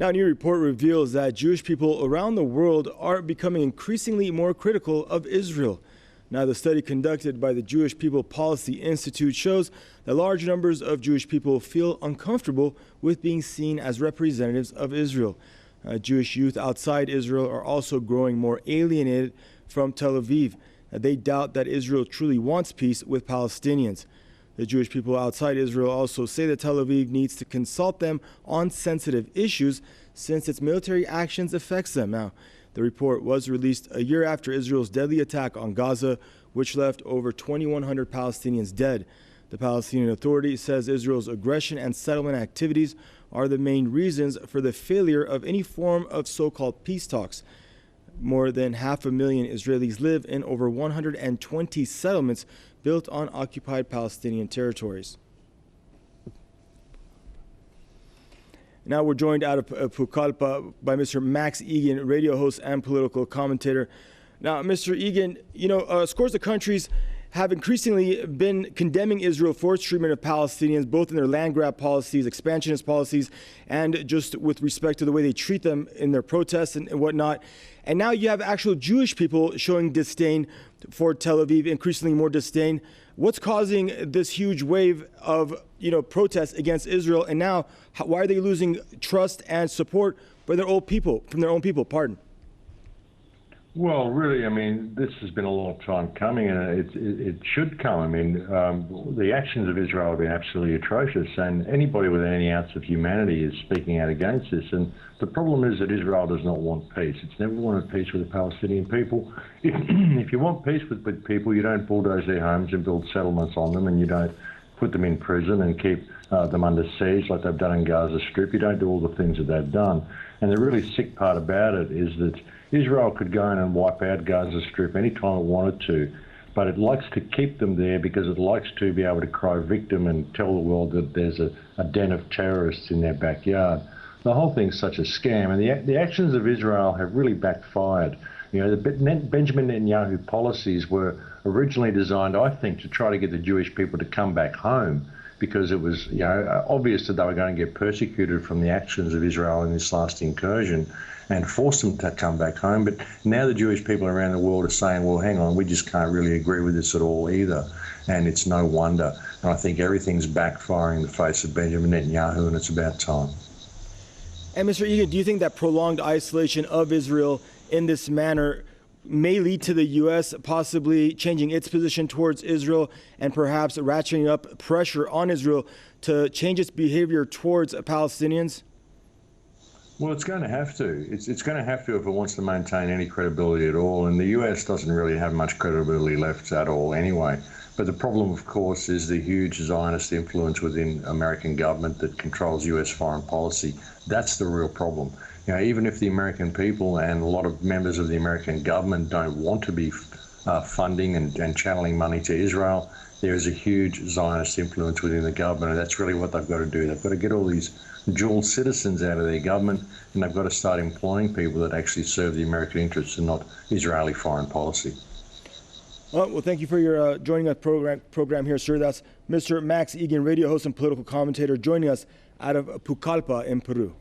Now, a new report reveals that Jewish people around the world are becoming increasingly more critical of Israel. Now, the study conducted by the Jewish People Policy Institute shows that large numbers of Jewish people feel uncomfortable with being seen as representatives of Israel. Jewish youth outside Israel are also growing more alienated from Tel Aviv. They doubt that Israel truly wants peace with Palestinians. The Jewish people outside Israel also say that Tel Aviv needs to consult them on sensitive issues since its military actions affects them. Now, the report was released a year after Israel's deadly attack on Gaza, which left over 2,100 Palestinians dead. The Palestinian Authority says Israel's aggression and settlement activities are the main reasons for the failure of any form of so-called peace talks. More than 500,000 Israelis live in over 120 settlements built on occupied Palestinian territories. Now we're joined out of Pucallpa by Mr. Max Igan, radio host and political commentator. Now, Mr. Igan, scores of countries have increasingly been condemning Israel for its treatment of Palestinians, both in their land grab policies, expansionist policies, and just with respect to the way they treat them in their protests and whatnot. And now you have actual Jewish people showing disdain for Tel Aviv, increasingly more disdain. What's causing this huge wave of, protests against Israel? And now, why are they losing trust and support from their own people? Well, really, this has been a long time coming, and it should come. The actions of Israel have been absolutely atrocious, and anybody with any ounce of humanity is speaking out against this. And the problem is that Israel does not want peace. It's never wanted peace with the Palestinian people. If you want peace with people, you don't bulldoze their homes and build settlements on them, and you don't put them in prison and keep them under siege like they've done in Gaza Strip. You don't do all the things that they've done. And the really sick part about it is that Israel could go in and wipe out Gaza Strip anytime it wanted to, but it likes to keep them there because it likes to be able to cry victim and tell the world that there's a den of terrorists in their backyard. The whole thing's such a scam, and the actions of Israel have really backfired. The Benjamin Netanyahu policies were originally designed, I think, to try to get the Jewish people to come back home, because it was obvious that they were going to get persecuted from the actions of Israel in this last incursion and force them to come back home. But now the Jewish people around the world are saying, well, hang on, we just can't really agree with this at all either. And it's no wonder. And I think everything's backfiring in the face of Benjamin Netanyahu, and it's about time. And Mr. Igan, do you think that prolonged isolation of Israel in this manner may lead to the U.S. possibly changing its position towards Israel and perhaps ratcheting up pressure on Israel to change its behavior towards Palestinians? Well, it's going to have to. It's going to have to if it wants to maintain any credibility at all. And the U.S. doesn't really have much credibility left at all anyway. But the problem, of course, is the huge Zionist influence within American government that controls U.S. foreign policy. That's the real problem. Even if the American people and a lot of members of the American government don't want to be funding and channeling money to Israel, there is a huge Zionist influence within the government, and that's really what they've got to do. They've got to get all these dual citizens out of their government, and they've got to start employing people that actually serve the American interests and not Israeli foreign policy. Well, thank you for your joining us program here, sir. That's Mr. Max Igan, radio host and political commentator, joining us out of Pucallpa in Peru.